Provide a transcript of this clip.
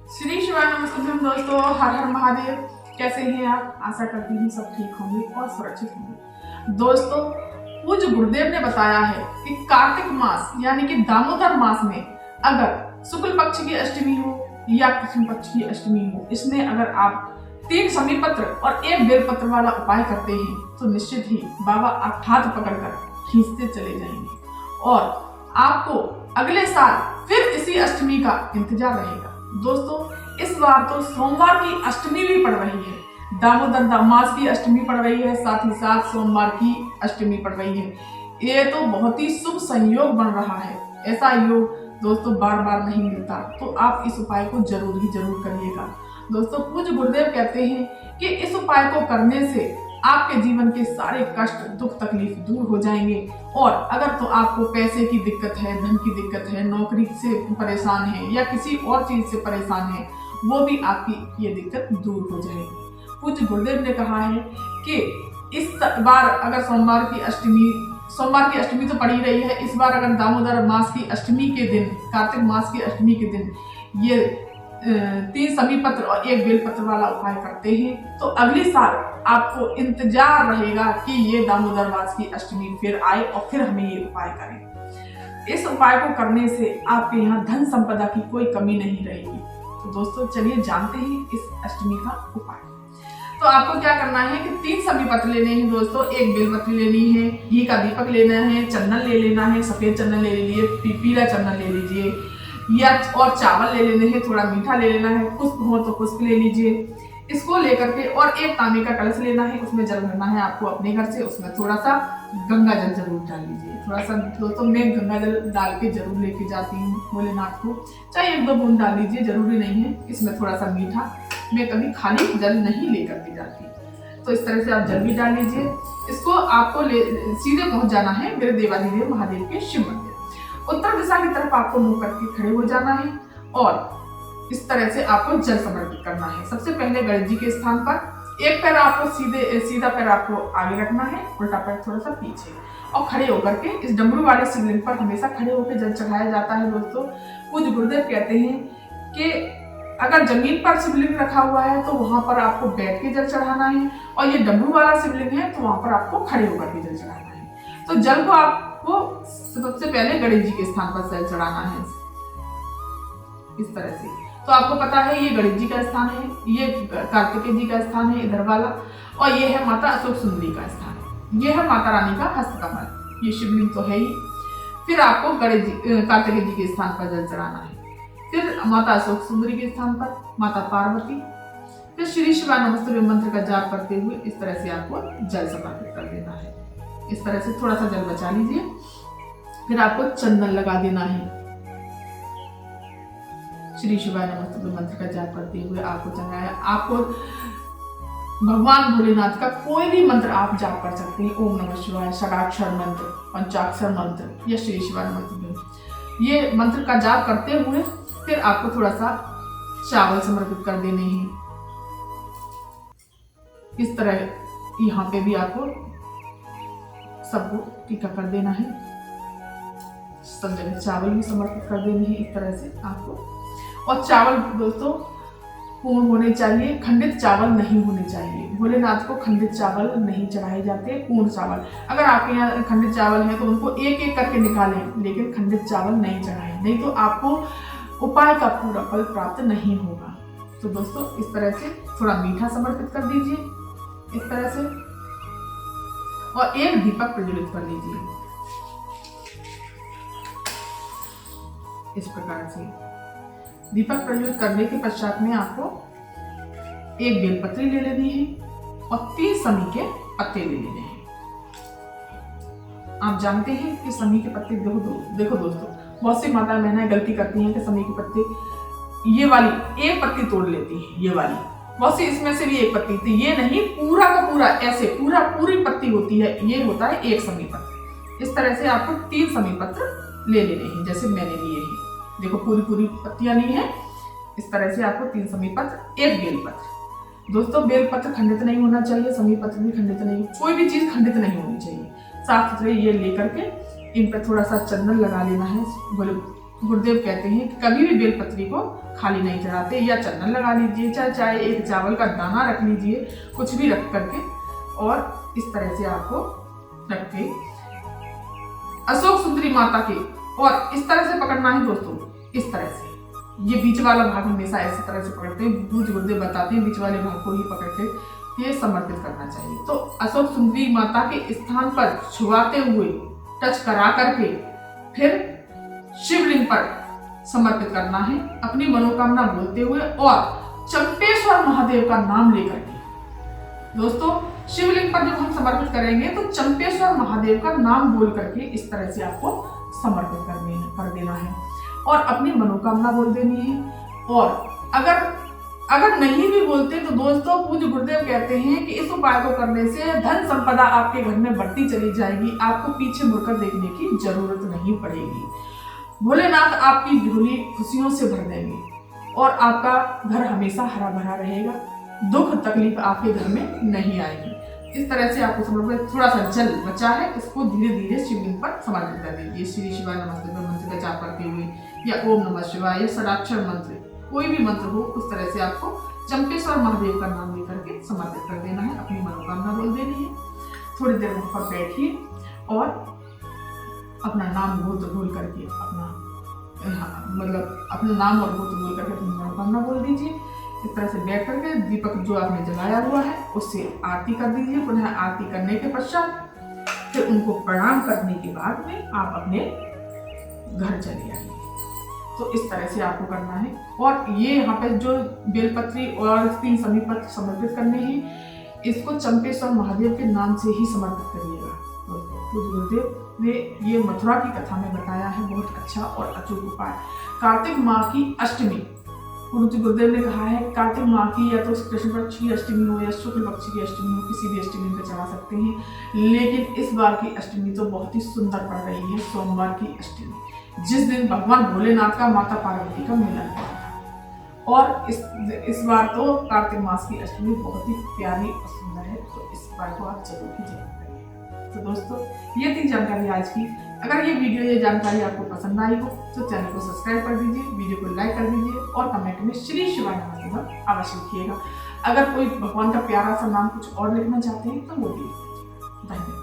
श्री शिवाय नमस्ते दोस्तों, हर हर महादेव। कैसे हैं आप? आशा करती हूँ सब ठीक होंगे और सुरक्षित होंगे। दोस्तों, पूज्य गुरुदेव ने बताया है कि कार्तिक मास यानी कि दामोदर मास में अगर शुक्ल पक्ष की अष्टमी हो या कृष्ण पक्ष की अष्टमी हो, इसमें अगर आप 3 समी पत्र और 1 बेलपत्र वाला उपाय करते हैं तो निश्चित ही बाबा आप हाथ पकड़कर खींचते चले जाएंगे और आपको अगले साल फिर इसी अष्टमी का इंतजार रहेगा। दोस्तों, इस बार तो सोमवार की अष्टमी भी पड़ रही है, दामोदर मास की अष्टमी पड़ रही है, साथ ही साथ सोमवार की अष्टमी पड़ रही है। ये तो बहुत ही शुभ संयोग बन रहा है। ऐसा योग दोस्तों बार बार नहीं मिलता, तो आप इस उपाय को जरूर करिएगा। दोस्तों, पूज्य गुरुदेव कहते हैं कि इस उपाय को करने से आपके जीवन के सारे कष्ट, दुख, तकलीफ दूर हो जाएंगे। और अगर तो आपको पैसे की दिक्कत है, धन की दिक्कत है, नौकरी से परेशान है या किसी और चीज से परेशान है, वो भी आपकी ये दिक्कत दूर हो जाएगी। पूज्य गुरुदेव ने कहा है कि इस बार अगर सोमवार की अष्टमी तो पड़ी रही है, इस बार अगर दामोदर मास की अष्टमी के दिन, कार्तिक मास की अष्टमी के दिन ये 3 समी पत्र और 1 बेलपत्र वाला उपाय करते हैं तो अगले साल आपको इंतजार रहेगा कि ये दामोदर मास की अष्टमी फिर आए और फिर हमें ये उपाय करें। इस उपाय को करने से आपके यहाँ धन संपदा की कोई कमी नहीं रहेगी। तो दोस्तों, चलिए जानते हैं इस अष्टमी का उपाय। तो आपको क्या करना है कि 3 समी पत्र लेने हैं दोस्तों, 1 बेलपत्र लेनी है, घी का दीपक लेना है, चंदन ले लेना है, सफेद चंदन ले लीजिए, पीला चंदन ले लीजिए या और चावल ले लेने हैं, थोड़ा मीठा ले लेना है, पुष्प हो तो पुष्प ले लीजिए। इसको लेकर के और 1 तांबे का कलश लेना है, उसमें जल भरना है आपको अपने घर से। उसमें थोड़ा सा गंगा जल जरूर डाल लीजिए, थोड़ा सा। दोस्तों, मैं गंगा जल डाल के जरूर लेके जाती हूँ भोलेनाथ को, चाहे 1-2 बूंद डाल लीजिए, जरूरी नहीं है। इसमें थोड़ा सा मीठा, मैं कभी खाली जल नहीं लेकर के जाती। तो इस तरह से आप जल भी डाल लीजिए। इसको आपको सीधे पहुंच जाना है मेरे देवाधिदेव महादेव के शिव मंदिर। उत्तर दिशा की तरफ आपको मुंह करके खड़े हो जाना है और इस तरह से आपको जल समर्पित करना है। सबसे पहले गणेश जी के स्थान पर एक पैर आपको सीधा पैर आपको आगे रखना है, उल्टा पैर थोड़ा सा पीछे, और खड़े होकर के इस डमरू वाले शिवलिंग पर हमेशा खड़े होकर जल चढ़ाया जाता है। दोस्तों, पूज्य गुरुदेव कहते हैं कि अगर जमीन पर शिवलिंग रखा हुआ है तो वहां पर आपको बैठ के जल चढ़ाना है, और ये डमरू वाला शिवलिंग है तो वहां पर आपको खड़े होकर के जल चढ़ाना है। तो जल को आपको सबसे पहले गणेश जी के स्थान पर जल चढ़ाना है इस तरह से। तो आपको पता है ये गणेश जी का स्थान है, ये कार्तिकेय जी का स्थान है इधर वाला, और ये है माता अशोक सुंदरी का स्थान, ये है माता रानी का हस्तकमल, ये शिवलिंग तो है ही। फिर आपको कार्तिकेय जी के स्थान पर जल चढ़ाना है, फिर माता अशोक सुंदरी के स्थान पर माता पार्वती, फिर श्री शिवाय नमस्ते मंत्र का जाप करते हुए इस तरह से आपको जल समर्पित कर देना है। इस तरह से थोड़ा सा जल बचा लीजिए। फिर आपको चंदन लगा देना है। श्री शिवाय नमस्ते मंत्र का जाप करते हुए आपको चढ़ाया, आपको भगवान भोलेनाथ का कोई भी मंत्र आप जाप कर सकते हैं। ओम नमः शिवाय, षडाक्षर मंत्र, पंचाक्षर मंत्र या श्री शिवाय नमस्ते, ये मंत्र का जाप करते हुए फिर आपको थोड़ा सा चावल समर्पित कर देने हैं। इस तरह यहाँ पे भी आपको सबको टीका कर देना है, सब जगह चावल भी समर्पित कर देने हैं इस तरह से आपको। और चावल दोस्तों पूर्ण होने चाहिए, खंडित चावल नहीं होने चाहिए। भोलेनाथ को खंडित चावल नहीं चढ़ाए जाते, पूर्ण चावल। अगर आपके यहाँ खंडित चावल है तो उनको एक एक करके निकालें, लेकिन खंडित चावल नहीं चढ़ाएं, नहीं तो आपको उपाय का पूरा फल प्राप्त नहीं होगा। तो दोस्तों, इस तरह से थोड़ा मीठा समर्पित कर दीजिए इस तरह से, और 1 दीपक प्रज्वलित कर लीजिए इस प्रकार से। दीपक प्रज्वलित करने के पश्चात में आपको 1 बेलपत्री ले लेनी है और 3 समी के पत्ते ले लेने हैं। आप जानते हैं कि समी के पत्ते देखो दोस्तों, बहुत सी माताएं बहनें गलती करती हैं कि समी के पत्ते ये वाली 1 पत्ती तोड़ लेती हैं, ये वाली बहुत सी इसमें से भी 1 पत्ती थी, ये नहीं, पूरा का पूरा ऐसे पूरी पत्ती होती है, ये होता है 1 समी पत्र। इस तरह से आपको 3 समी पत्र ले लेने हैं, जैसे मैंने लिए हैं। देखो पूरी पत्तियां ली हैं, इस तरह से आपको 3 समी पत्र, 1 बेलपत्र। दोस्तों, बेलपत्र खंडित नहीं होना चाहिए, समी पत्र भी खंडित नहीं, कोई भी चीज खंडित नहीं होनी चाहिए। साफ सुथरे ये लेकर के इन पर थोड़ा सा चंदन लगा लेना है, बोले गुरुदेव कहते हैं कि कभी भी बेलपत्री को खाली नहीं चढ़ाते, या चंदन लगा लीजिए, चाहे एक चावल का दाना रख लीजिए, कुछ भी रख करके, और इस तरह से आपको रख के अशोक सुंदरी माता के, और इस तरह से पकड़ना है दोस्तों, इस तरह से, ये बीच वाला भाग हमेशा ऐसी तरह से पकड़ते हैं, पूज्य गुरुदेव बताते हैं बीच वाले भाग को ही पकड़ के ये समर्पित करना चाहिए। तो अशोक सुंदरी माता के स्थान पर छुआते हुए, टच करा करके फिर शिवलिंग पर समर्पित करना है, अपनी मनोकामना बोलते हुए और चंपेश्वर महादेव का नाम लेकर के। दोस्तों शिवलिंग पर जब हम समर्पित करेंगे तो चंपेश्वर महादेव का नाम बोल करके इस तरह से आपको समर्पित कर देना है और अपनी मनोकामना बोल देनी है। और अगर नहीं भी बोलते तो दोस्तों पूज्य गुरुदेव कहते हैं कि इस उपाय को करने से धन संपदा आपके घर में बढ़ती चली जाएगी, आपको पीछे मुड़कर देखने की जरूरत नहीं पड़ेगी। भोलेनाथ आपकी झोली खुशियों से भर देंगे और आपका घर हमेशा हरा भरा रहेगा, दुख तकलीफ आपके घर में नहीं आएगी। इस तरह से आपको समर्पित, थोड़ा सा जल बचा है, इसको धीरे धीरे शिवलिंग पर समर्पित कर दीजिए। श्री शिवाय नमस्ते मंत्र का जाप करते हुए, या ओम नमः शिवाय, या षडाक्षर मंत्र, कोई भी मंत्र हो, उस तरह से आपको चंपेश्वर महादेव का नाम लेकर के समर्पित कर देना है, अपनी मनोकामना बोल देनी है। थोड़ी देर वहां पर बैठिए और अपना नाम गोत्र बोल करके अपना नाम और गोत्र बोल करके अपनी मनोकामना बोल दीजिए। इस तरह से बैठ करके दीपक जो आपने जलाया हुआ है उससे आरती कर दीजिए। पुनः आरती करने के पश्चात फिर उनको प्रणाम करने के बाद में आप अपने घर चले आइए। तो इस तरह से आपको करना है। और ये यहाँ पे जो बेलपत्री और 3 समीपत्र समर्पित करने हैं, इसको चंपेश्वर महादेव के नाम से ही समर्पित करिएगा। गुरुदेव ने ये मथुरा की कथा में बताया है, बहुत अच्छा और अचूक उपाय। कार्तिक माह की अष्टमी, गुरुदेव ने कहा है कार्तिक माह की या तो कृष्ण पक्ष की अष्टमी हो या शुक्ल पक्ष की अष्टमी हो, किसी भी अष्टमी पे चढ़ा सकते हैं, लेकिन इस बार की अष्टमी तो बहुत ही सुंदर पड़ रही है, सोमवार की अष्टमी, जिस दिन भगवान भोलेनाथ का माता पार्वती का मिलन हुआ था। और इस बार तो कार्तिक मास की अष्टमी बहुत ही प्यारी और सुंदर है, तो इस बार को आप जरूर ही जरूर करिए। तो दोस्तों ये थी जानकारी आज की। अगर ये जानकारी आपको पसंद आई हो तो चैनल को सब्सक्राइब कर दीजिए, वीडियो को लाइक कर दीजिए और कमेंट में श्री शिवाय नमस्ते अवश्य लिखिएगा। अगर कोई भगवान का प्यारा सा नाम कुछ और लिखना चाहते हैं तो वो भी धन्यवाद।